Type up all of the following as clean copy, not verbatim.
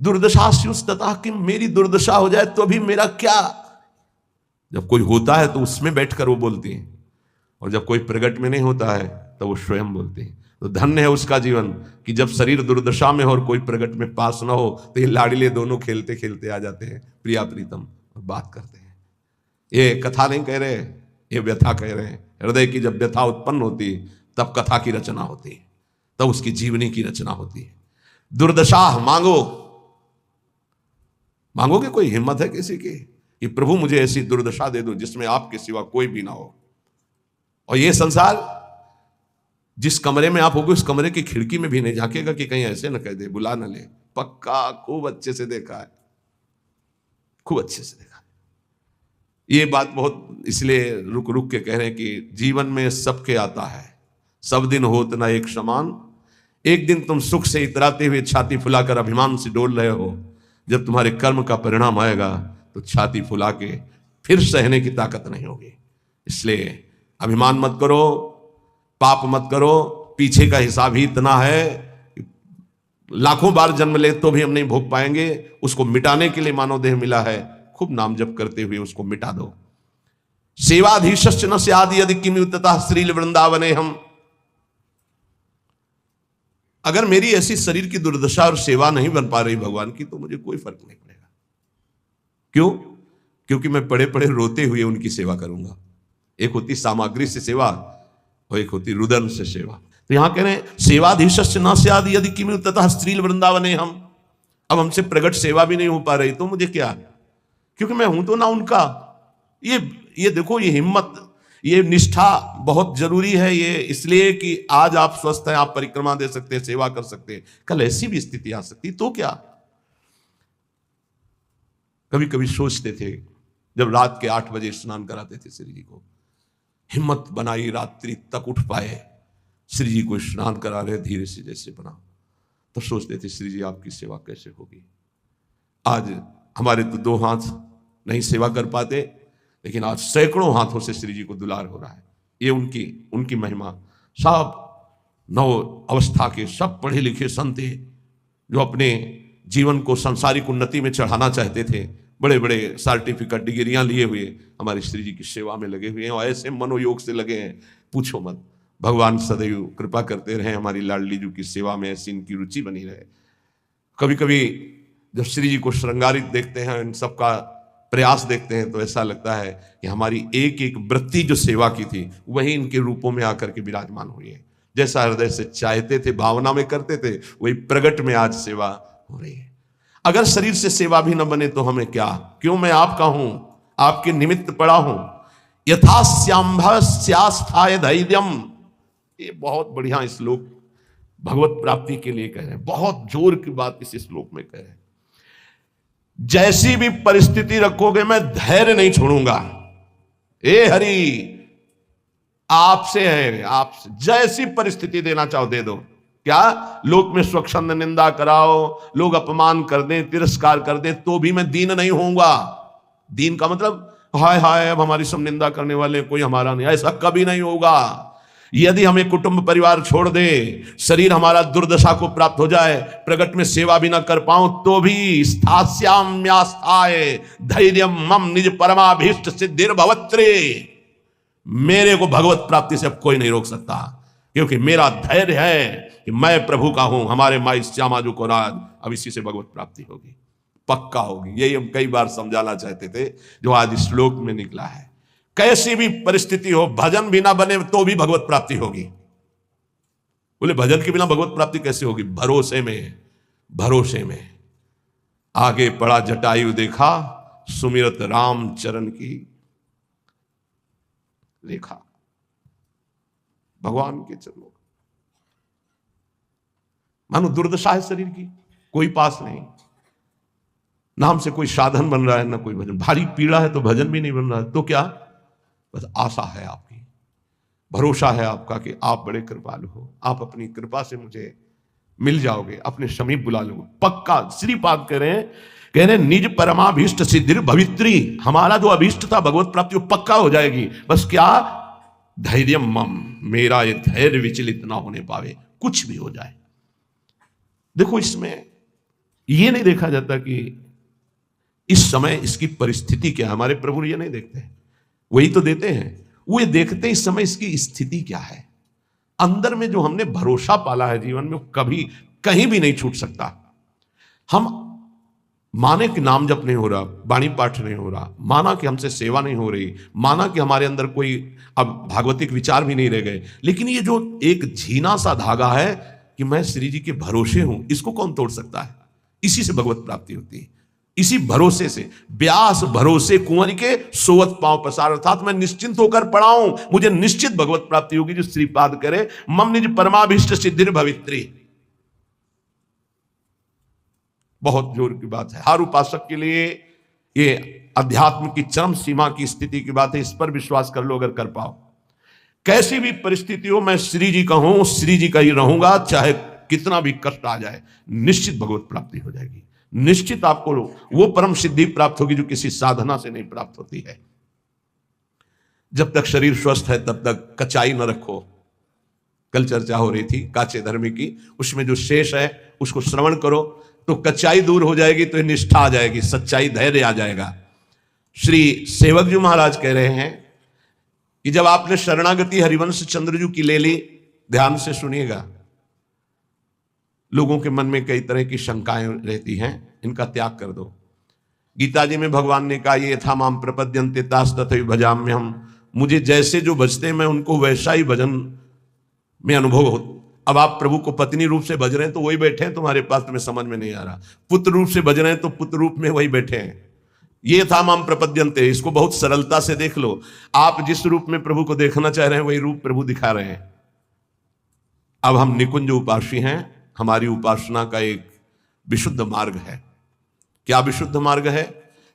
दुर्दशा स्युस्ततः किम, मेरी दुर्दशा हो जाए तो भी मेरा क्या। जब कोई होता है तो उसमें बैठकर वो बोलती है, और जब कोई प्रकट में नहीं होता है तो वो स्वयं बोलती है। तो धन्य है उसका जीवन कि जब शरीर दुर्दशा में हो और कोई प्रकट में पास ना हो तो ये लाडले दोनों खेलते खेलते आ जाते हैं, प्रिया प्रीतम, और बात करते हैं। ये कथा नहीं कह रहे, ये व्यथा कह रहे हैं। हृदय की जब व्यथा उत्पन्न होती है तब कथा की रचना होती है, तब उसकी जीवनी की रचना होती है। दुर्दशा मांगो, मांगोगे? कोई हिम्मत है किसी की कि प्रभु मुझे ऐसी दुर्दशा दे दो जिसमें आपके सिवा कोई भी ना हो। और ये संसार, जिस कमरे में आप होगे उस कमरे की खिड़की में भी नहीं झांकेगा कि कहीं ऐसे न कह दे, बुला न ले। पक्का खूब अच्छे से देखा है, खूब अच्छे से देखा है। ये बात बहुत इसलिए रुक रुक के कह रहे हैं कि जीवन में सबके आता है, सब दिन होत ना एक समान। एक दिन तुम सुख से इतराते हुए छाती फुलाकर अभिमान से डोल रहे हो, जब तुम्हारे कर्म का परिणाम आएगा तो छाती फुला के फिर सहने की ताकत नहीं होगी। इसलिए अभिमान मत करो, पाप मत करो। पीछे का हिसाब ही इतना है, लाखों बार जन्म ले तो भी हम नहीं भोग पाएंगे। उसको मिटाने के लिए मानव देह मिला है, खूब नाम जप करते हुए उसको मिटा दो। सेवाधीशश्च न स्यादि यदि किमुततः श्रील वृंदावने हम। अगर मेरी ऐसी शरीर की दुर्दशा और सेवा नहीं बन पा रही भगवान की तो मुझे कोई फर्क नहीं पड़ेगा। क्यों? क्योंकि मैं पड़े पड़े रोते हुए उनकी सेवा करूंगा। एक होती सामग्री से सेवा और एक होती रुदन से सेवा। तो यहां कह रहे हैं सेवाधीशस्य न स्यादि यदि किमुततः स्त्रील वृंदावने हम। अब हमसे प्रगट सेवा भी नहीं हो पा रही तो मुझे क्या, क्योंकि मैं हूं तो ना उनका। ये देखो, ये हिम्मत, ये निष्ठा बहुत जरूरी है। ये इसलिए कि आज आप स्वस्थ हैं, आप परिक्रमा दे सकते हैं, सेवा कर सकते हैं, कल ऐसी भी स्थिति आ सकती तो क्या। कभी कभी सोचते थे जब रात के 8 बजे स्नान कराते थे श्री जी को, हिम्मत बनाई रात्रि तक उठ पाए, श्री जी को स्नान करा रहे धीरे से जैसे बना, तो सोचते थे श्री जी आपकी सेवा कैसे होगी। आज हमारे तो 2 हाथ नहीं सेवा कर पाते, लेकिन आज सैकड़ों हाथों से श्री जी को दुलार हो रहा है। ये उनकी महिमा। सब नव अवस्था के सब पढ़े लिखे संत जो अपने जीवन को सांसारिक उन्नति में चढ़ाना चाहते थे, बड़े बड़े सर्टिफिकेट डिग्रियां लिए हुए हमारे श्री जी की सेवा में लगे हुए हैं, और ऐसे मनोयोग से लगे हैं पूछो मत। भगवान सदैव कृपा करते रहे हमारी लाडली जी की सेवा में, ऐसी इनकी रुचि बनी रहे। कभी कभी जब श्री जी को श्रृंगारित देखते हैं, इन सबका प्रयास देखते हैं, तो ऐसा लगता है कि हमारी एक एक वृत्ति जो सेवा की थी वही इनके रूपों में आकर के विराजमान हुई है। जैसा हृदय से चाहते थे, भावना में करते थे, वही प्रगट में आज सेवा हो रही है। अगर शरीर से सेवा भी न बने तो हमें क्या, क्यों मैं आपका हूं, आपके निमित्त पड़ा हूं। यथास्यांभस्यास्थाय धैर्यम, ये बहुत बढ़िया श्लोक भगवत प्राप्ति के लिए कह रहे हैं, बहुत जोर की बात इस श्लोक में कह रहे हैं। जैसी भी परिस्थिति रखोगे मैं धैर्य नहीं छोड़ूंगा। ए हरि, आपसे है, आपसे जैसी परिस्थिति देना चाहो दे दो। क्या लोक में स्वच्छंद निंदा कराओ, लोग अपमान कर दें, तिरस्कार कर दें, तो भी मैं दीन नहीं होऊंगा। दीन का मतलब हाय हाय अब हमारी सब निंदा करने वाले, कोई हमारा नहीं, ऐसा कभी नहीं होगा। यदि हमें कुटुंब परिवार छोड़ दे, शरीर हमारा दुर्दशा को प्राप्त हो जाए, प्रगट में सेवा भी ना कर पाऊं, तो भी स्थास्याम्यास्थाय धैर्यम मम निज परमाभीष्ट सिद्धिर्भवत्रे, मेरे को भगवत प्राप्ति से अब कोई नहीं रोक सकता, क्योंकि मेरा धैर्य है कि मैं प्रभु का हूं। हमारे माई श्यामा जो को राज, अब इसी से भगवत प्राप्ति होगी, पक्का होगी। यही हम कई बार समझाना चाहते थे, जो आज इस श्लोक में निकला है। कैसी भी परिस्थिति हो, भजन भी ना बने तो भी भगवत प्राप्ति होगी। बोले भजन के बिना भगवत प्राप्ति कैसे होगी? भरोसे में, भरोसे में। आगे पड़ा जटायु देखा, सुमिरत राम चरण की रेखा। भगवान के चरणों, मानो दुर्दशा है शरीर की, कोई पास नहीं, ना हमसे कोई साधन बन रहा है, ना कोई भजन। भारी पीड़ा है तो भजन भी नहीं बन रहा है, तो क्या? बस आशा है आपकी, भरोसा है आपका कि आप बड़े कृपालु हो, आप अपनी कृपा से मुझे मिल जाओगे, अपने समीप बुला लोगे, पक्का। श्रीपाद कह रहे हैं निज परमाभीष्ट सिद्धिर भवित्री, हमारा जो अभीष्ट था भगवत प्राप्ति वो पक्का हो जाएगी। बस क्या? धैर्य मम, मेरा ये धैर्य विचलित ना होने पावे, कुछ भी हो जाए। देखो इसमें ये नहीं देखा जाता कि इस समय इसकी परिस्थिति क्या है। हमारे प्रभु ये नहीं देखते, वही तो देते हैं। वो ये देखते इस समय इसकी स्थिति क्या है। अंदर में जो हमने भरोसा पाला है जीवन में, वो कभी कहीं भी नहीं छूट सकता। हम माने कि नाम जप नहीं हो रहा, वाणी पाठ नहीं हो रहा, माना कि हमसे सेवा नहीं हो रही, माना कि हमारे अंदर कोई अब भागवतिक विचार भी नहीं रह गए, लेकिन ये जो एक झीना सा धागा है कि मैं श्री जी के भरोसे हूं, इसको कौन तोड़ सकता है। इसी से भगवत प्राप्ति होती है, इसी भरोसे से। व्यास भरोसे कुंवर के सोवत पांव पसार, अर्थात मैं निश्चिंत होकर पड़ा हूं, मुझे निश्चित भगवत प्राप्ति होगी। जो श्रीपाद करे मम निज परमाभिष्ट सिद्धिर भवित्री। बहुत जोर की बात है, हर उपासक के लिए ये अध्यात्म की चरम सीमा की स्थिति की बात है। इस पर विश्वास कर लो अगर कर पाओ। कैसी भी परिस्थिति हो, मैं श्री जी का हूं, श्री जी का ही रहूंगा, चाहे कितना भी कष्ट आ जाए, निश्चित भगवत प्राप्ति हो जाएगी। निश्चित आपको वो परम सिद्धि प्राप्त होगी जो किसी साधना से नहीं प्राप्त होती है। जब तक शरीर स्वस्थ है तब तक कचाई न रखो। कल चर्चा हो रही थी काचे धर्म की, उसमें जो शेष है उसको श्रवण करो तो कच्चाई दूर हो जाएगी, तो निष्ठा आ जाएगी, सच्चाई धैर्य आ जाएगा। श्री सेवक जी महाराज कह रहे हैं कि जब आपने शरणागति हरिवंश चंद्रजू की ले ली, ध्यान से सुनिएगा, लोगों के मन में कई तरह की शंकाएं रहती हैं, इनका त्याग कर दो। गीता जी में भगवान ने कहा, ये यथा माम प्रपद्यन्ते तास तथैव भजाम्यहम्, मुझे जैसे जो भजते मैं उनको वैसा ही भजन में अनुभव हो। अब आप प्रभु को पत्नी रूप से भज रहे हैं तो वही बैठे हैं तुम्हारे पास, तुम्हें समझ में नहीं आ रहा। पुत्र रूप से भज रहे हैं तो पुत्र रूप में वही बैठे हैं। ये था माम प्रपद्यन्ते, इसको बहुत सरलता से देख लो। आप जिस रूप में प्रभु को देखना चाह रहे हैं वही रूप प्रभु दिखा रहे हैं। अब हम निकुंज उपासी हैं, हमारी उपासना का एक विशुद्ध मार्ग है। क्या विशुद्ध मार्ग है?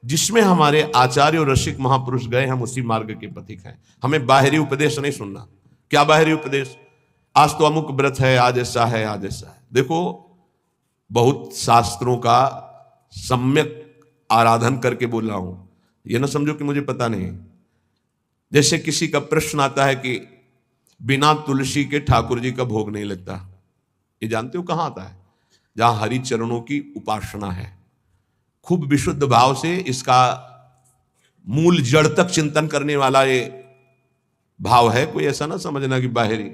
जिसमें हमारे आचार्य और रसिक महापुरुष गए, हम उसी मार्ग के पथिक हैं। हमें बाहरी उपदेश नहीं सुनना। क्या बाहरी उपदेश? आज तो अमुक व्रत है, आज ऐसा है, आज ऐसा है। देखो, बहुत शास्त्रों का सम्यक आराधन करके बोल रहा हूं, यह ना समझो कि मुझे पता नहीं। जैसे किसी का प्रश्न आता है कि बिना तुलसी के ठाकुर जी का भोग नहीं लगता, ये जानते हो कहां आता है? जहां हरि चरणों की उपासना है, खूब विशुद्ध भाव से इसका मूल जड़ तक चिंतन करने वाला ये भाव है। कोई ऐसा ना समझना कि बाहरी।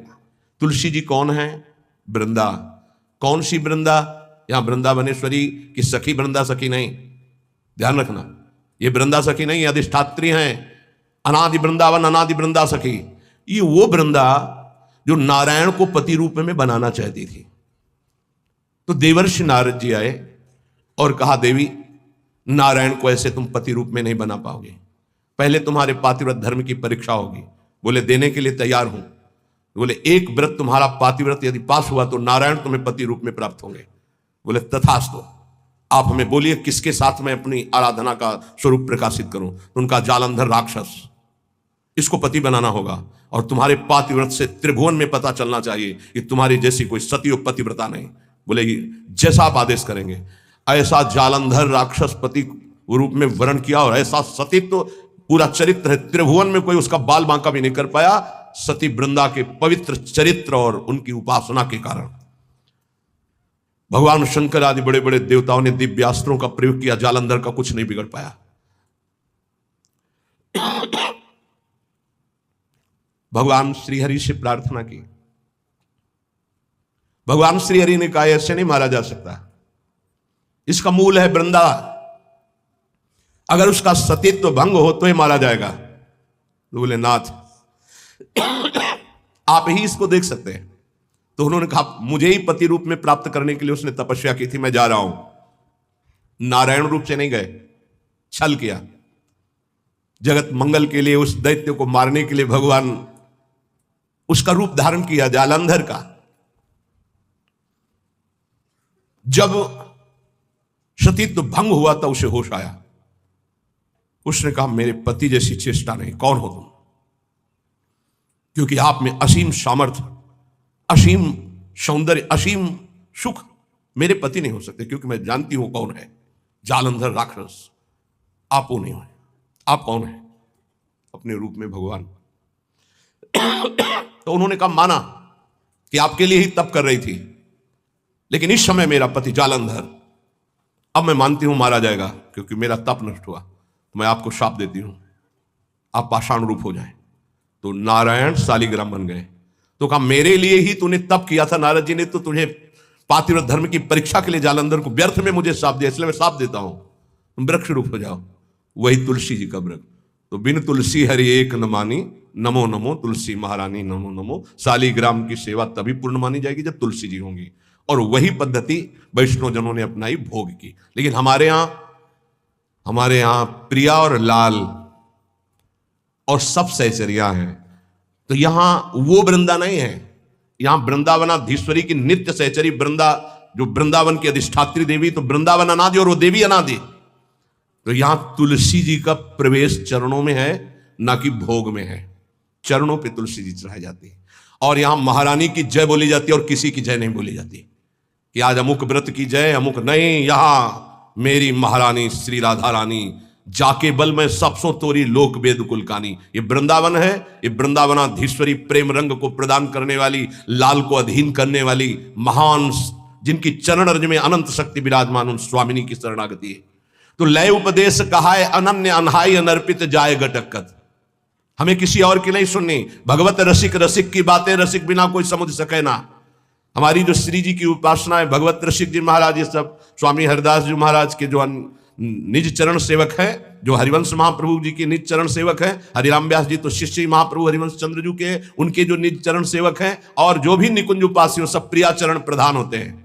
तुलसी जी कौन है? वृंदा। कौन सी वृंदा? यहां वृंदावनेश्वरी की सखी वृंदा सखी नहीं, ध्यान रखना। ये वृंदा सखी नहीं, अधिष्ठात्री हैं। अनादि वृंदावन, अनादि वृंदा सखी। ये वो वृंदा जो नारायण को पति रूप में बनाना चाहती थी। तो देवर्षि नारद जी आए और कहा, देवी नारायण को ऐसे तुम पति रूप में नहीं बना पाओगे, पहले तुम्हारे पातिव्रत धर्म की परीक्षा होगी। बोले देने के लिए तैयार हूं। बोले एक व्रत तुम्हारा पातिव्रत यदि पास हुआ तो नारायण तुम्हें पति रूप में प्राप्त होंगे। बोले तथास्तु। आप हमें बोलिए किसके साथ मैं अपनी आराधना का स्वरूप प्रकाशित करूं? तो उनका जालंधर राक्षस, इसको पति बनाना होगा और तुम्हारे पातिव्रत से त्रिभुवन में पता चलना चाहिए कि तुम्हारी जैसी कोई सती पतिव्रता नहीं। बोले जैसा आप आदेश करेंगे। ऐसा जालंधर राक्षस पति रूप में वर्ण किया और ऐसा सतीत्व पूरा चरित्र है, त्रिभुवन में कोई उसका बाल बांका भी नहीं कर पाया, सती वृंदा के पवित्र चरित्र और उनकी उपासना के कारण। भगवान शंकर आदि बड़े बड़े देवताओं ने दिव्यास्त्रों का प्रयोग किया, जालंधर का कुछ नहीं बिगड़ पाया। भगवान श्रीहरि से प्रार्थना की। भगवान श्रीहरि ने कहा ऐसे नहीं मारा जा सकता, इसका मूल है वृंदा, अगर उसका सतीत्व भंग हो तो ही मारा जाएगा। तो बोले नाथ आप ही इसको देख सकते हैं। तो उन्होंने कहा मुझे ही पति रूप में प्राप्त करने के लिए उसने तपस्या की थी, मैं जा रहा हूं। नारायण रूप से नहीं गए, छल किया। जगत मंगल के लिए उस दैत्य को मारने के लिए भगवान उसका रूप धारण किया, जालंधर का। जब सतीत्व भंग हुआ था उसे होश आया। उसने कहा मेरे पति जैसी चेष्टा नहीं, कौन हो तुम? क्योंकि आप में असीम सामर्थ्य, असीम सौंदर्य, असीम सुख मेरे पति नहीं हो सकते, क्योंकि मैं जानती हूं कौन है जालंधर राक्षस। आप वो नहीं हो। आप कौन है? अपने रूप में भगवान। तो उन्होंने कहा माना कि आपके लिए ही तप कर रही थी, लेकिन इस समय मेरा पति जालंधर अब मैं मानती हूं मारा जाएगा क्योंकि मेरा तप नष्ट हुआ, तो मैं आपको शाप देती हूं, आप पाषाण रूप हो जाए। तो नारायण शालिग्राम बन गए। तो कहा मेरे लिए ही तूने तप किया था नारद जी ने, तो तुझे पातिव्रत धर्म की परीक्षा के लिए जालंधर को व्यर्थ में मुझे शाप दिया, इसलिए मैं शाप देता हूं, तुम वृक्ष रूप हो जाओ। वही तुलसी जी का वृक्ष। तो बिन तुलसी हरि एक न मानी, नमो नमो तुलसी महारानी नमो नमो। शालिग्राम की सेवा तभी पूर्ण मानी जाएगी जब तुलसी जी होंगी। और वही पद्धति वैष्णव जनों ने अपनाई, भोग की। लेकिन हमारे यहां प्रिया और लाल और सब सहचरिया हैं। तो यहां वो वृंदा नहीं है, यहां वृंदावनाधीश्वरी की नित्य सहचरी वृंदा, जो वृंदावन की अधिष्ठात्री देवी, तो वृंदावन अनादि और वो देवी अनादि। तो यहां तुलसी जी का प्रवेश चरणों में है, ना कि भोग में है। चरणों पे तुलसी जी चढ़ाई जाती है। और यहां महारानी की जय बोली जाती है और किसी की जय नहीं बोली जाती कि आज अमुक व्रत की जय, अमुक नहीं। यहां मेरी महारानी श्री राधा रानी जाके बल में सबसो तोरी लोक वेद कुलकानी। ये वृंदावन है, ये वृंदावनाधीश्वरी प्रेम रंग को प्रदान करने वाली, लाल को अधीन करने वाली महान, जिनकी चरण रज में अनंत शक्ति विराजमान, उन स्वामिनी की शरणागति है। तो लय उपदेश कहा है अनन्य अनहाई अनर्पित जाए गटकत। हमें किसी और की नहीं सुननी। भगवत रसिक रसिक की बातें रसिक बिना कोई समझ सके ना। हमारी जो श्री जी की उपासना है, भगवत रसिक जी महाराज, ये सब स्वामी हरिदास जी महाराज के जो निज चरण सेवक है, जो हरिवंश महाप्रभु जी के निज चरण सेवक है। हरिराम व्यास जी तो शिष्य महाप्रभु हरिवंश चंद्र जी के, उनके जो निज चरण सेवक हैं। और जो भी निकुंज उपासी हो, सब प्रिया चरण प्रधान होते हैं।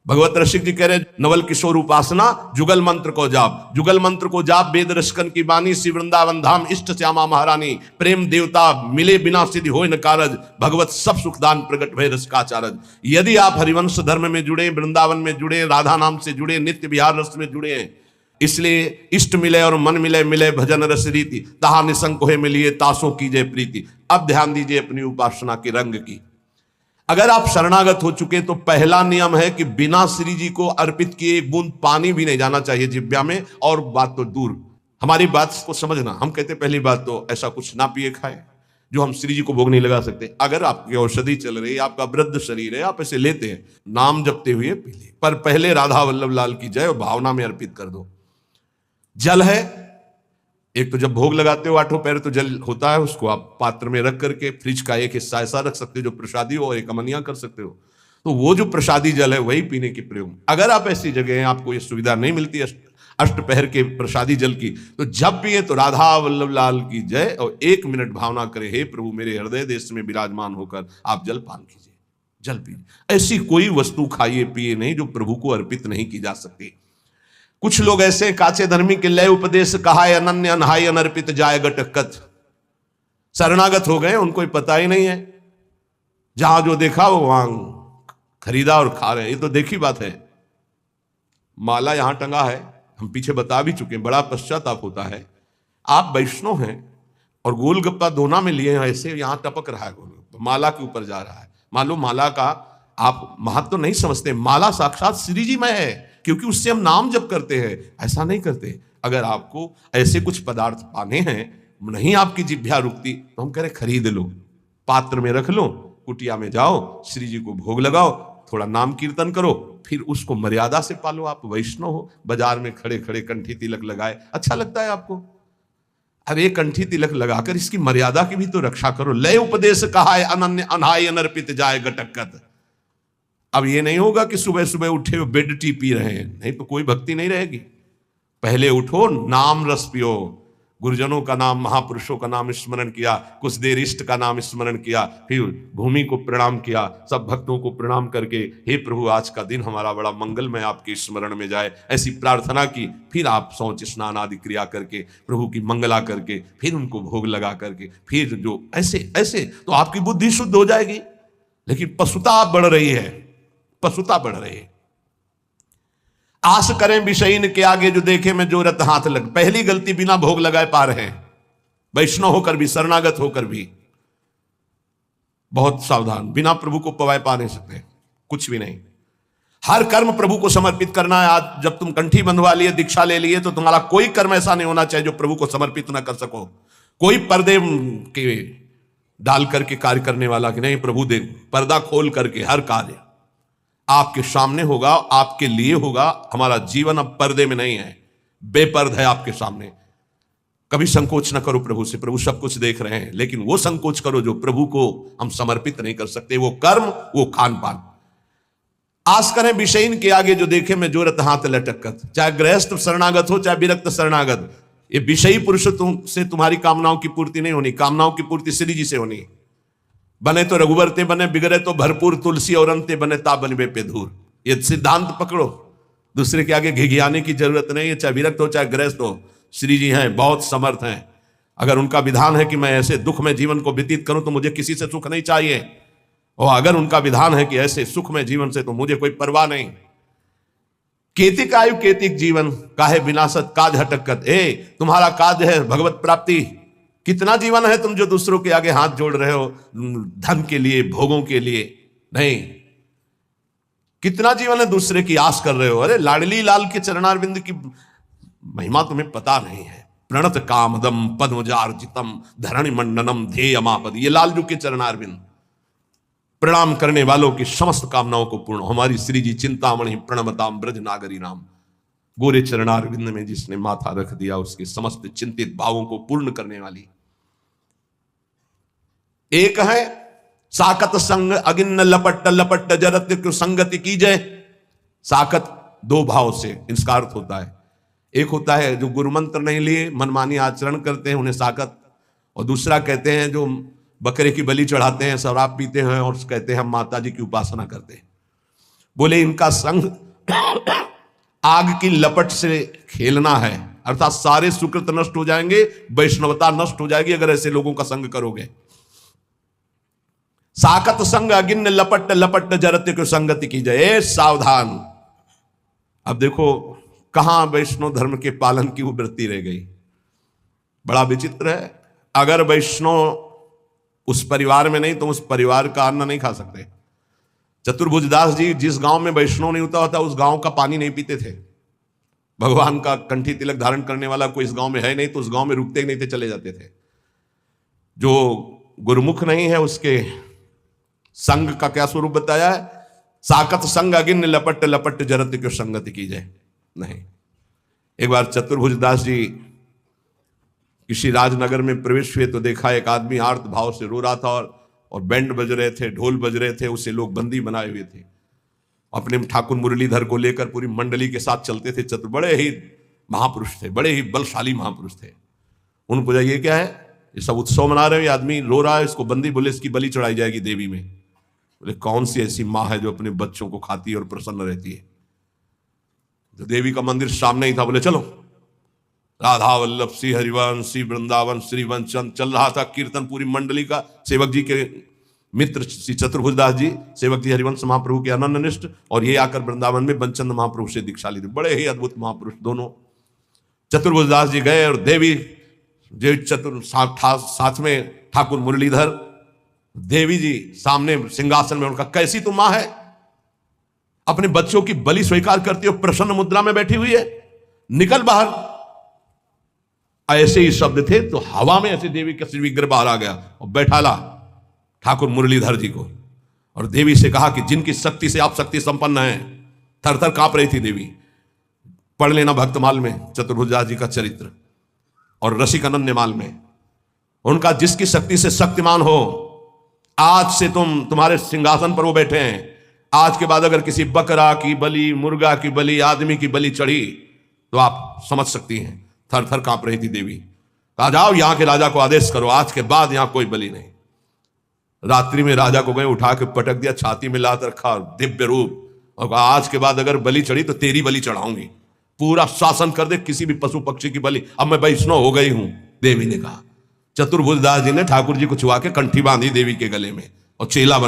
भगवत रसिक जी कह रहे नवल किशोर उपासना जुगल मंत्र को जाप, जुगल मंत्र को जाप वेद रसकन की बानी, श्री वृंदावन धाम इष्ट श्यामा महारानी। प्रेम देवता मिले बिना सिद्धि होय न कारज, भगवत सब सुखदान प्रगट भय रस का चारज। यदि आप हरिवंश धर्म में जुड़े, वृंदावन में जुड़े, राधा नाम से जुड़े, नित्य विहार रस में जुड़े हैं, इसलिए इष्ट मिले और मन मिले, मिले भजन रस रीति, तहा निसंक होए मिलिए तासों कीजिए प्रीति। अब ध्यान दीजिए अपनी उपासना के रंग की। अगर आप शरणागत हो चुके तो पहला नियम है कि बिना श्री जी को अर्पित किए एक बूंद पानी भी नहीं जाना चाहिए जिह्वा में। और बात तो दूर, हमारी बात को समझना, हम कहते पहली बात तो ऐसा कुछ ना पिए खाए जो हम श्री जी को भोग नहीं लगा सकते। अगर आपकी औषधि चल रही है, आपका वृद्ध शरीर है, आप ऐसे लेते हैं, नाम जपते हुए पी ले, पर पहले राधा वल्लभ लाल की जय और भावना में अर्पित कर दो। जल है, एक तो जब भोग लगाते हो आठों पैर तो जल होता है, उसको आप पात्र में रख करके फ्रिज का एक हिस्सा ऐसा रख सकते हो जो प्रसादी हो, और एक अमनिया कर सकते हो। तो वो जो प्रसादी जल है वही पीने की प्रयोग। अगर आप ऐसी जगह हैं, आपको ये सुविधा नहीं मिलती अष्टपहर के प्रसादी जल की, तो जब पिए तो राधा वल्लभ लाल की जय और 1 मिनट भावना करे, हे प्रभु मेरे हृदय देश में विराजमान होकर आप जल पान कीजिए, जल पीजिए। ऐसी कोई वस्तु खाइए पिए नहीं जो प्रभु को अर्पित नहीं की जा सकती। कुछ लोग ऐसे काचे धर्मी के लय उपदेश कहा है अनन्य अनहाई अनर्पित जाय गटकत, शरणागत हो गए, उनको पता ही नहीं है। जहां जो देखा वो वहां खरीदा और खा रहे हैं। ये तो देखी बात है। माला यहां टंगा है, हम पीछे बता भी चुके हैं, बड़ा पश्चाताप होता है। आप वैष्णव हैं और गोलगप्पा दोना में लिए हैं, ऐसे यहां टपक रहा है गोलगप्पा, माला के ऊपर जा रहा है। मान लो माला का आप महत्व तो नहीं समझते, माला साक्षात श्री जी में है, क्योंकि उससे हम नाम जप करते हैं, ऐसा नहीं करते। अगर आपको ऐसे कुछ पदार्थ पाने हैं, नहीं आपकी जिह्वा रुकती, तो हम कह रहे खरीद लो, पात्र में रख लो, कुटिया में जाओ, श्री जी को भोग लगाओ, थोड़ा नाम कीर्तन करो, फिर उसको मर्यादा से पालो। आप वैष्णव हो, बाजार में खड़े खड़े कंठी तिलक लगाए, अच्छा लगता है आपको? अरे कंठी तिलक लगाकर इसकी मर्यादा की भी तो रक्षा करो। लय उपदेश कहा है अनन्य अनहाई अनर्पित जाए गटकत। अब ये नहीं होगा कि सुबह सुबह उठे हो बेड टी पी रहे हैं, नहीं तो कोई भक्ति नहीं रहेगी। पहले उठो, नाम रस पियो, गुरुजनों का नाम, महापुरुषों का नाम स्मरण किया, कुछ देर इष्ट का नाम स्मरण किया, फिर भूमि को प्रणाम किया, सब भक्तों को प्रणाम करके हे प्रभु आज का दिन हमारा बड़ा मंगलमय आपके स्मरण में जाए, ऐसी प्रार्थना की। फिर आप शौच स्नान आदि क्रिया करके प्रभु की मंगला करके फिर उनको भोग लगा करके फिर जो ऐसे ऐसे तो आपकी बुद्धि शुद्ध हो जाएगी। लेकिन पशुता बढ़ रही है, पशुता बढ़ रही है। आस करें विषयीन के आगे जो देखे में जो रत हाथ लग। पहली गलती बिना भोग लगाए पा रहे हैं, वैष्णव होकर भी, शरणागत होकर भी। बहुत सावधान, बिना प्रभु को पवाए पा नहीं सकते, कुछ भी नहीं। हर कर्म प्रभु को समर्पित करना है। आज जब तुम कंठी बंधवा लिए, दीक्षा ले लिए, तो तुम्हारा कोई कर्म ऐसा नहीं होना चाहिए जो प्रभु को समर्पित ना कर सको। कोई पर्दे के डाल करके कार्य करने वाला कि नहीं, प्रभु दे पर्दा खोल करके हर कार्य। आपके सामने होगा, आपके लिए होगा। हमारा जीवन अब पर्दे में नहीं है, बेपर्द है आपके सामने। कभी संकोच न करो प्रभु से, प्रभु सब कुछ देख रहे हैं, लेकिन वो संकोच करो जो प्रभु को हम समर्पित नहीं कर सकते, वो कर्म, वो खान पान। आस करें विषयीन के आगे जो देखे मैं जोरत हाथ लटकत। चाहे गृहस्थ शरणागत हो, चाहे विरक्त शरणागत, ये विषयी पुरुष से तुम्हारी कामनाओं की पूर्ति नहीं होनी। कामनाओं की पूर्ति श्री जी से होनी। बने तो रघुवर ते बने, बिगड़े तो भरपूर, तुलसी और अंते बने ता बनवे पे धूर। ये सिद्धांत पकड़ो, दूसरे के आगे घिघियाने की जरूरत नहीं है। चाहे विरक्त हो, चाहे गृहस्थ हो, श्री जी हैं, बहुत समर्थ हैं। अगर उनका विधान है कि मैं ऐसे दुख में जीवन को व्यतीत करूं तो मुझे किसी से सुख नहीं चाहिए, और अगर उनका विधान है कि ऐसे सुख में जीवन से, तो मुझे कोई परवाह नहीं। केतिक आयु केतिक जीवन, काहे विनाशत काज हटकत। तुम्हारा काज है भगवत प्राप्ति। कितना जीवन है तुम जो दूसरों के आगे हाथ जोड़ रहे हो धन के लिए, भोगों के लिए नहीं। कितना जीवन है दूसरे की आस कर रहे हो। अरे लाडली लाल के चरणारविंद की महिमा तुम्हें पता नहीं है। प्रणत कामदम पद्मजार्जितम धरणि मंडनम ध्येयमापद। ये लालजू के चरणारविंद, प्रणाम करने वालों की समस्त कामनाओं को पूर्ण। हमारी श्री जी चिंतामणि प्रणमताम ब्रज नागरी नाम। गोरे चरणारविंद में जिसने माथा रख दिया, उसके समस्त चिंतित भावों को पूर्ण करने वाली। एक है साकत संग अगिन्न लपट लपट जरत संगति की जय। साकत दो भाव से इसका अर्थ होता है। एक होता है जो गुरु मंत्र नहीं लिए मनमानी आचरण करते हैं, उन्हें साकत। और दूसरा कहते हैं जो बकरे की बलि चढ़ाते हैं, शराब पीते हैं और कहते हैं हम माता जी की उपासना करते हैं। बोले इनका संग आग की लपट से खेलना है, अर्थात सारे सुकृत नष्ट हो जाएंगे, वैष्णवता नष्ट हो जाएगी अगर ऐसे लोगों का संग करोगे। साकत संग अगिन्न लपट लपट जरत्य को संगति की जय। सावधान। अब देखो कहां वैष्णव धर्म के पालन की वो वृत्ति रह गई। बड़ा विचित्र है। अगर वैष्णव उस परिवार में नहीं तो उस परिवार का अन्न नहीं खा सकते। चतुर्भुज दास जी जिस गांव में वैष्णव नहीं होता होता उस गांव का पानी नहीं पीते थे। भगवान का कंठी तिलक धारण करने वाला कोई इस गांव में है नहीं तो उस गांव में रुकते नहीं थे, चले जाते थे। जो गुरुमुख नहीं है उसके संग का क्या स्वरूप बताया है। साकत संग अगिन्न लपट लपट जरत की संगति की जाए नहीं। एक बार चतुर्भुज दास जी किसी राजनगर में प्रवेश हुए तो देखा एक आदमी आर्त भाव से रो रहा था और बैंड बज रहे थे, ढोल बज रहे थे, उसे लोग बंदी बनाए हुए थे। अपने ठाकुर मुरलीधर को लेकर पूरी मंडली के साथ चलते थे। चतुर बड़े ही महापुरुष थे, बड़े ही बलशाली महापुरुष थे। उनको पूछा ये क्या है, ये सब उत्सव मना रहे हो, ये आदमी रो रहा है, इसको बंदी। बोले इसकी बलि चढ़ाई जाएगी देवी में। बोले कौन सी ऐसी माँ है जो अपने बच्चों को खाती है और प्रसन्न रहती है। तो देवी का मंदिर सामने ही था। बोले चलो। राधा वल्लभ श्री हरिवंश श्री वृंदावन श्री वंचन चल रहा था कीर्तन। पूरी मंडली का सेवक जी के मित्र श्री चतुर्भुज दास जी, सेवक जी हरिवंश महाप्रभु के अनन्यनिष्ठ, और ये आकर वृंदावन में बंचन महाप्रभु से दीक्षा ली थी। बड़े ही अद्भुत महापुरुष दोनों। चतुर्भुज दास जी गए और देवी जो साथ में ठाकुर मुरलीधर, देवी जी सामने सिंहासन में। उनका कैसी तुम मां है, अपने बच्चों की बलि स्वीकार करती हो, प्रसन्न मुद्रा में बैठी हुई है, निकल बाहर। ऐसे ही शब्द थे तो हवा में ऐसे देवी का विग्रह बाहर आ गया और बैठाला ठाकुर मुरलीधर जी को। और देवी से कहा कि जिनकी शक्ति से आप शक्ति संपन्न हैं। थर थर कांप रही थी देवी। पढ़ लेना भक्तमाल में चतुर्भुज दास जी का चरित्र और रसिक अनन्यमाल में। उनका जिसकी शक्ति से शक्तिमान हो, आज से तुम्हारे सिंहासन पर वो बैठे हैं। आज के बाद अगर किसी बकरा की बलि, मुर्गा की बलि, आदमी की बलि चढ़ी तो आप समझ सकती हैं। थर थर कांप रही थी देवी। कहा जाओ यहां के राजा को आदेश करो, आज के बाद यहां कोई बलि नहीं। रात्रि में राजा को गए, उठा के पटक दिया, छाती में लात रखा, दिव्य रूप, और कहा आज के बाद अगर बलि चढ़ी तो तेरी बलि चढ़ाऊंगी। पूरा शासन कर दे, किसी भी पशु पक्षी की बलि। अब मैं वैष्णव हो गई हूं, देवी ने कहा। चतुर्भुज दास जी ने ठाकुर जी को छुआ के कंठी बांधी देवी के गले में और चेला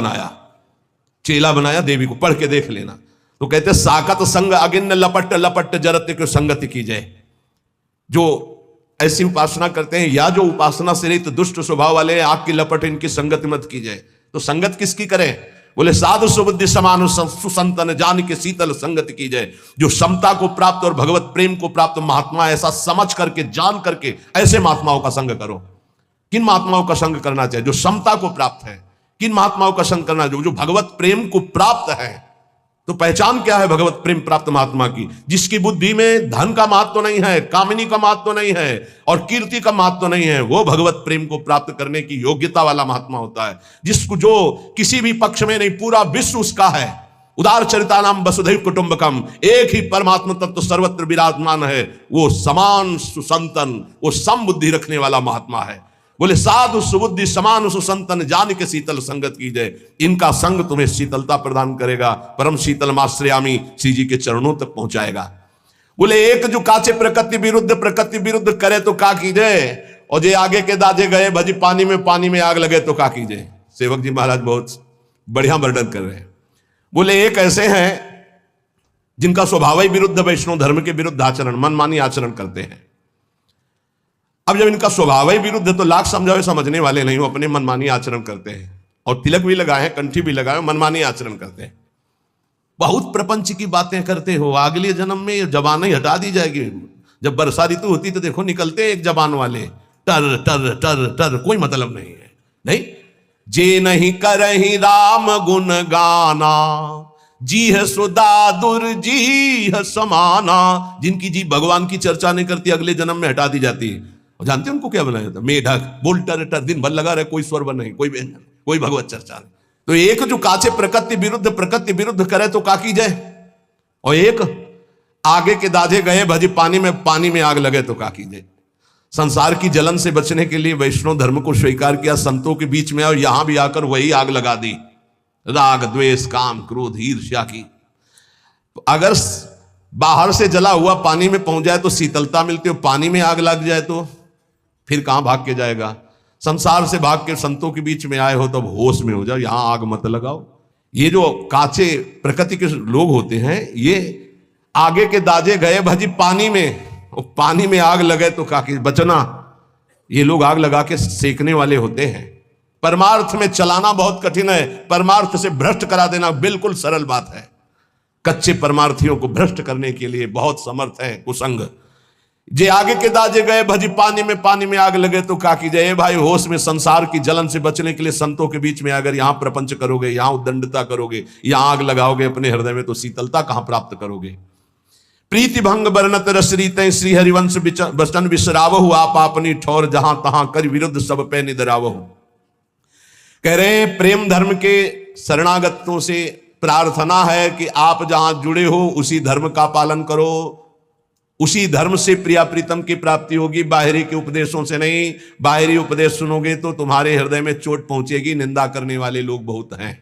बनाया देवी को। पढ़ के देख लेना। तो कहते साकत संग अगिन्न लपट लपट जरत को संगति की जाए। जो ऐसी उपासना करते हैं या जो उपासना से रहित दुष्ट स्वभाव वाले हैं, आग की लपट इनकी संगति मत की जाए। तो संगत किसकी करें। बोले साधु सुबुद्धि समान सुसंतन जान के शीतल संगति की जाए। जो समता को प्राप्त और भगवत प्रेम को प्राप्त महात्मा, ऐसा समझ करके जान करके ऐसे महात्माओं का संग करो। किन महात्माओं का संग करना चाहिए? जो समता को प्राप्त है। किन महात्माओं का संग करना? जो भगवत प्रेम को प्राप्त है। तो पहचान क्या है भगवत प्रेम प्राप्त महात्मा की? जिसकी बुद्धि में धन का महत्व नहीं है, कामिनी का महत्व नहीं है और कीर्ति का महत्व नहीं है, वो भगवत प्रेम को प्राप्त करने की योग्यता वाला महात्मा होता है। जिसको जो किसी भी पक्ष में नहीं, पूरा विश्व उसका है। उदार चरिता नाम वसुधैव कुटुंबकम, एक ही परमात्मा तत्व सर्वत्र विराजमान है, वो समान सुसंतन, वो सम बुद्धि रखने वाला महात्मा है। बोले साधु सुबुद्धि समान सुसंतन, जान के शीतल संगत की जय। इनका संग तुम्हें शीतलता प्रदान करेगा, परम शीतल माश्रयामी श्री जी के चरणों तक पहुंचाएगा। बोले एक जो काचे प्रकृति विरुद्ध करे तो का कीजिए, और जे आगे के दाजे गए भजी पानी में आग लगे तो का कीजिए। सेवक जी महाराज बहुत बढ़िया वर्णन कर रहे हैं। बोले एक ऐसे हैं जिनका स्वभाव ही विरुद्ध, वैष्णव धर्म के विरुद्ध आचरण, मनमानी आचरण करते हैं। अब जब इनका स्वभाव ही विरुद्ध है तो लाख समझावे समझने वाले नहीं, वो अपने मनमानी आचरण करते हैं और तिलक भी लगाए हैं, कंठी भी लगाए, मनमानी आचरण करते हैं। बहुत प्रपंच की बातें करते हो, अगले जन्म में ये जबान ही हटा दी जाएगी। जब वर्षा ऋतु होती तो देखो निकलते हैं एक जबान वाले, टर टर टर टर, कोई मतलब नहीं है। नहीं, जे नहीं करही राम गुण गाना, जी है सुदादुर जी है समाना। जिनकी जी भगवान की चर्चा नहीं करती, अगले जन्म में हटा दी जाती है। और जानते हैं उनको क्या बनाया जाता है? मेढक, बोल टर टर, दिन भर लगा रहे, कोई स्वर नहीं, कोई व्यंजन, कोई भगवत चर्चा नहीं। तो एक जो काचे प्रकृति विरुद्ध करे तो का की जाए, और एक आगे के दाजे गए भजी पानी में आग लगे तो का की जाए। संसार की जलन से बचने के लिए वैष्णव धर्म को स्वीकार किया, संतों के बीच में, और यहां भी आकर वही आग लगा दी, राग द्वेष काम क्रोध ईर्ष्या की। अगर बाहर से जला हुआ पानी में पहुंच जाए तो शीतलता मिलती है, पानी में आग लग जाए तो फिर कहां भाग के जाएगा। संसार से भाग के संतों के बीच में आए हो तो होश में हो जाओ, यहां आग मत लगाओ। ये जो काचे प्रकृति के लोग होते हैं, ये आगे के दाजे गए भजी पानी में आग लगे तो काकी बचना। ये लोग आग लगा के सेकने वाले होते हैं। परमार्थ में चलाना बहुत कठिन है, परमार्थ से भ्रष्ट करा देना बिल्कुल सरल बात है। कच्चे परमार्थियों को भ्रष्ट करने के लिए बहुत समर्थ है कुसंग। जे आगे के दाजे गए भजी पानी में आग लगे तो का की जाए। भाई होश में, संसार की जलन से बचने के लिए संतों के बीच में अगर यहां प्रपंच करोगे, यहां उद्दंडता करोगे, यहां आग लगाओगे अपने हृदय में, तो शीतलता कहां प्राप्त करोगे। प्रीति भंग बरनत रस रीते, श्री हरिवंश बचन बिसरावहु, आप अपनी ठौर जहां तहां कर विरुद्ध सब पे निदरावहु। कह रहे प्रेम धर्म के शरणागतों से प्रार्थना है कि आप जहां जुड़े हो उसी धर्म का पालन करो, उसी धर्म से प्रिया प्रीतम की प्राप्ति होगी, बाहरी के उपदेशों से नहीं। बाहरी उपदेश सुनोगे तो तुम्हारे हृदय में चोट पहुंचेगी। निंदा करने वाले लोग बहुत हैं,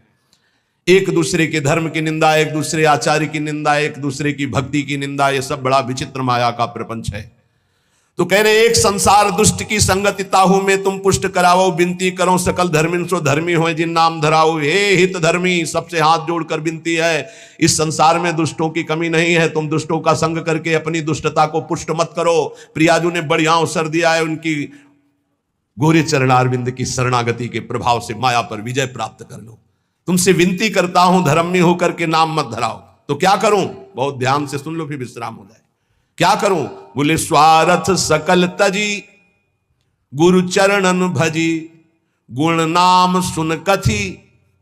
एक दूसरे के धर्म की निंदा, एक दूसरे आचार्य की निंदा, एक दूसरे की भक्ति की निंदा, ये सब बड़ा विचित्र माया का प्रपंच है। तो कह रहे एक संसार दुष्ट की संगति ताहू में तुम पुष्ट कराओ, विनती करो सकल धर्मिन सो धर्मी हो जिन नाम धराओ। हे हित धर्मी, सबसे हाथ जोड़कर विनती है, इस संसार में दुष्टों की कमी नहीं है, तुम दुष्टों का संग करके अपनी दुष्टता को पुष्ट मत करो। प्रियाजू ने बढ़िया अवसर दिया है, उनकी गोरे चरणारविंद की शरणागति के प्रभाव से माया पर विजय प्राप्त कर लो। तुमसे विनती करता हूं धर्मी होकर के नाम मत धराओ। तो क्या करूं? बहुत ध्यान से सुन लो फिर विश्राम हो जाए। क्या करूं? बोले स्वार्थ सकल तजी, गुरु चरणन भजी, गुण नाम सुन कथी,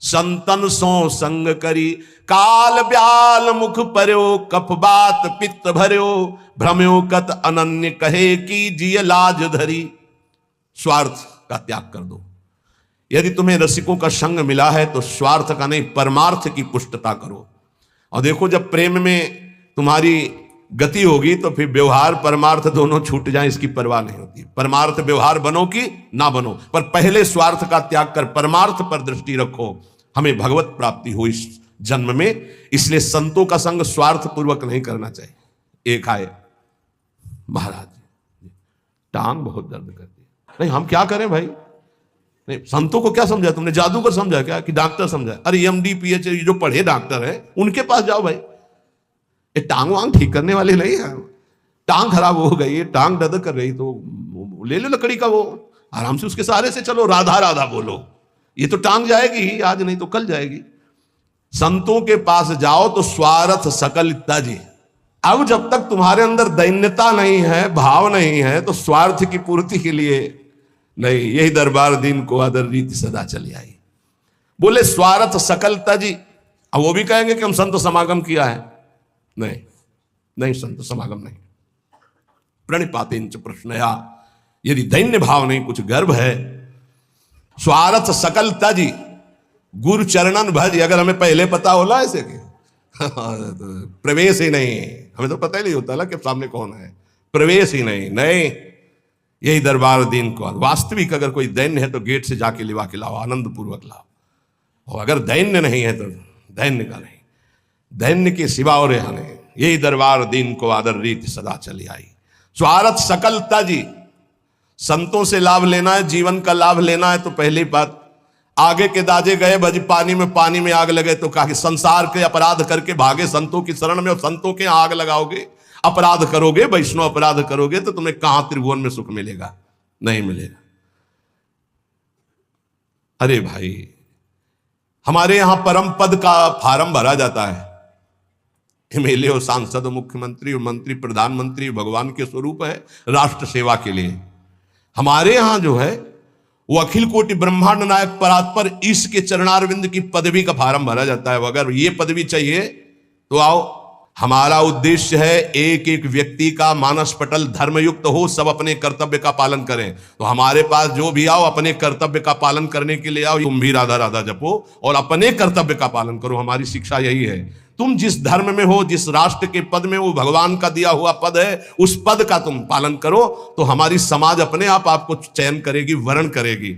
संतन सो संग करी। काल ब्याल मुख पर्यो, कफ बात पित्त भर्यो, भ्रम्यो कत अनन्य कहे की जिय लाज धरी। स्वार्थ का त्याग कर दो। यदि तुम्हें रसिकों का संग मिला है तो स्वार्थ का नहीं, परमार्थ की पुष्टता करो। और देखो जब प्रेम में तुम्हारी गति होगी तो फिर व्यवहार परमार्थ दोनों छूट जाए, इसकी परवाह नहीं होती। परमार्थ व्यवहार बनो कि ना बनो, पर पहले स्वार्थ का त्याग कर परमार्थ पर दृष्टि रखो। हमें भगवत प्राप्ति हो इस जन्म में, इसलिए संतों का संग स्वार्थ पूर्वक नहीं करना चाहिए। एक आए महाराज, टांग बहुत दर्द करती है। नहीं हम क्या करें भाई? नहीं, संतों को क्या समझा तुमने? जादूगर समझा क्या कि डॉक्टर समझा? अरे MD PhD जो पढ़े डॉक्टर है उनके पास जाओ भाई। ये टांग वांग ठीक करने वाले नहीं है। टांग खराब हो गई, टांग दर्द कर रही तो ले लो लकड़ी का, वो आराम से उसके सहारे से चलो, राधा राधा बोलो। ये तो टांग जाएगी, आज नहीं तो कल जाएगी। संतों के पास जाओ तो स्वार्थ सकल त्याजी। अब जब तक तुम्हारे अंदर दैन्यता नहीं है, भाव नहीं है, तो स्वार्थ की पूर्ति के लिए नहीं। यही दरबार दिन को आदर रीति सदा चली आई। बोले स्वार्थ सकल त्याजी, अब वो भी कहेंगे कि हम संत समागम किया है। नहीं नहीं, संत समागम नहीं। प्रणिपातेंच प्रश्नया, यदि दैन्य भाव नहीं, कुछ गर्व है, स्वार्थ सकल तज गुरु चरणन भज। अगर हमें पहले पता होला ऐसे कि प्रवेश ही नहीं, हमें तो पता ही नहीं होता ना कि सामने कौन है, प्रवेश ही नहीं। नहीं, यही दरबार दीन को वास्तविक अगर कोई दैन्य है तो गेट से जाके लिवा के लाओ, आनंद पूर्वक लाओ। और अगर दैन्य नहीं है तो दैन्य का नहीं, दैन्य के सिवा और यहाँ नहीं। यही दरबार दीन को आदर रीति सदा चली आई। स्वार्थ सकल तजी, संतों से लाभ लेना है, जीवन का लाभ लेना है तो पहली बात आगे के दाजे गए भज पानी में आग लगे। तो कहा कि संसार के अपराध करके भागे संतों की शरण में, और संतों के आग लगाओगे, अपराध करोगे, वैष्णव अपराध करोगे तो तुम्हें कहां त्रिभुवन में सुख मिलेगा? नहीं मिलेगा। अरे भाई, हमारे यहां परम पद का फार्म भरा जाता है, एमएलए और सांसद और मुख्यमंत्री और मंत्री प्रधानमंत्री भगवान के स्वरूप है राष्ट्र सेवा के लिए। हमारे यहां जो है वो अखिल कोटि ब्रह्मांड नायक परात्पर ईश के चरणारविंद की पदवी का फार्म भरा जाता है। अगर ये पदवी चाहिए तो आओ। हमारा उद्देश्य है एक एक व्यक्ति का मानस पटल धर्मयुक्त हो, सब अपने कर्तव्य का पालन करें। तो हमारे पास जो भी आओ अपने कर्तव्य का पालन करने के लिए आओ। तुम भी राधा राधा जपो और अपने कर्तव्य का पालन करो। हमारी शिक्षा यही है। तुम जिस धर्म में हो, जिस राष्ट्र के पद में, वो भगवान का दिया हुआ पद है, उस पद का तुम पालन करो तो हमारी समाज अपने आप आपको चयन करेगी, वर्ण करेगी।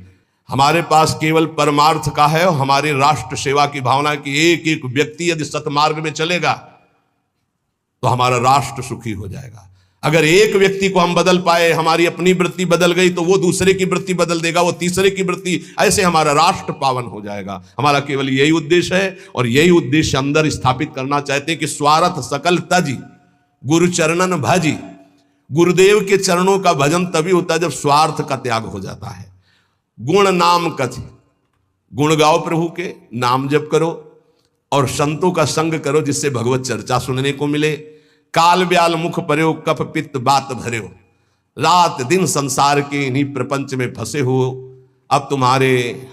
हमारे पास केवल परमार्थ का है और हमारी राष्ट्र सेवा की भावना की एक एक व्यक्ति यदि सतमार्ग में चलेगा तो हमारा राष्ट्र सुखी हो जाएगा। अगर एक व्यक्ति को हम बदल पाए, हमारी अपनी वृत्ति बदल गई तो वो दूसरे की वृत्ति बदल देगा, वो तीसरे की वृत्ति, ऐसे हमारा राष्ट्र पावन हो जाएगा। हमारा केवल यही उद्देश्य है और यही उद्देश्य अंदर स्थापित करना चाहते हैं कि स्वार्थ सकल तजी गुरु चरणन भजी। गुरुदेव के चरणों का भजन तभी होता है जब स्वार्थ का त्याग हो जाता है। गुण नाम कथ, गुण गाओ प्रभु के, नाम जप करो और संतों का संग करो जिससे भगवत चर्चा सुनने को मिले। काल ब्याल मुख पर्यो, कफ पित्त बात भर्यो। रात दिन संसार के इन्हीं प्रपंच में फंसे हो, अब तुम्हारे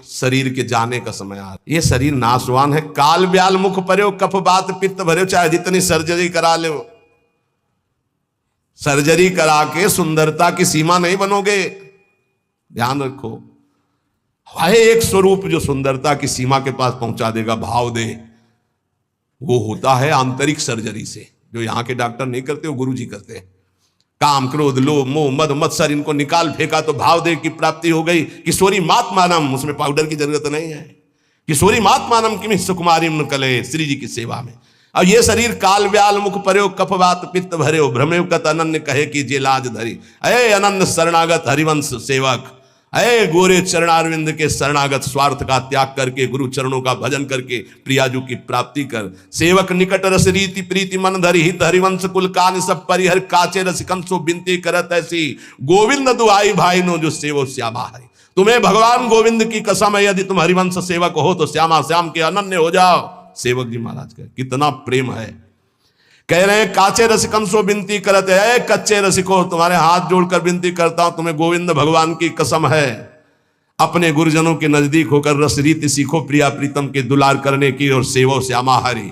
शरीर के जाने का समय आ। ये शरीर नाशवान है। काल ब्याल मुख पर्यो, कफ बात पित्त भर्यो। चाहे जितनी सर्जरी करा लो, सर्जरी करा के सुंदरता की सीमा नहीं बनोगे। ध्यान रखो, है एक स्वरूप जो सुंदरता की सीमा के पास पहुंचा देगा, भाव दे। वो होता है आंतरिक सर्जरी से, जो यहाँ के डॉक्टर नहीं करते, वो गुरु जी करते हैं। काम क्रोध लोभ मोह मद मत्सर इनको निकाल फेंका तो भाव देव की प्राप्ति हो गई। किशोरी मातमानम, उसमें पाउडर की जरूरत नहीं है। किशोरी मातमानम किम सुकुमारी कले, श्री जी की सेवा में। अब ये शरीर काल व्याल मुख पर्यो, कफ बात पित्त भर्यो, भ्रमेव कत अनन्य कहे कि जे लाज धरी। अये अनन्य शरणागत हरिवंश सेवक, अये गोरे चरणारविंद के शरणागत, स्वार्थ का त्याग करके गुरु चरणों का भजन करके प्रियाजू की प्राप्ति कर। सेवक निकट रस रीति प्रीति मन धरि, हित हरिवंश कुल कान सब परिहर, काचे रसिकन सो बिनती करत ऐसी। गोविंद दुआई भाई नो जो सेवो श्यामा है। तुम्हें भगवान गोविंद की कसम है, यदि तुम हरिवंश सेवक हो तो श्यामा श्याम के अनन्य हो जाओ। सेवक जी महाराज का कितना प्रेम है। कह रहे हैं काचे रसिकन सो बिनती करते है, कच्चे रसिको तुम्हारे हाथ जोड़कर विनती करता हूं, तुम्हें गोविंद भगवान की कसम है, अपने गुरुजनों के नजदीक होकर रस रीति सीखो, प्रिया प्रीतम के दुलार करने की, और सेवो श्यामा हरि,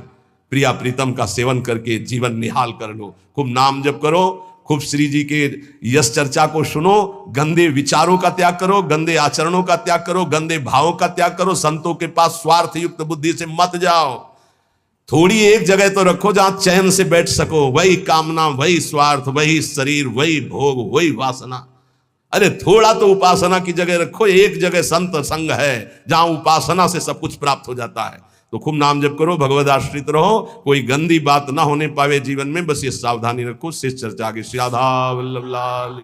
प्रिया प्रीतम का सेवन करके जीवन निहाल कर लो। खूब नाम जप करो, खूब श्री जी के यश चर्चा को सुनो, गंदे विचारों का त्याग करो, गंदे आचरणों का त्याग करो, गंदे भावों का त्याग करो। संतों के पास स्वार्थ युक्त बुद्धि से मत जाओ। थोड़ी एक जगह तो रखो जहां चैन से बैठ सको। वही कामना, वही स्वार्थ, वही शरीर, वही भोग, वही वासना। अरे थोड़ा तो उपासना की जगह रखो। एक जगह संत संग है जहां उपासना से सब कुछ प्राप्त हो जाता है। तो खूब नाम जप करो, भगवद आश्रित रहो, कोई गंदी बात ना होने पावे जीवन में, बस ये सावधानी रखो। शिष्य चर्चा की श्री राधा वल्लभ लाल।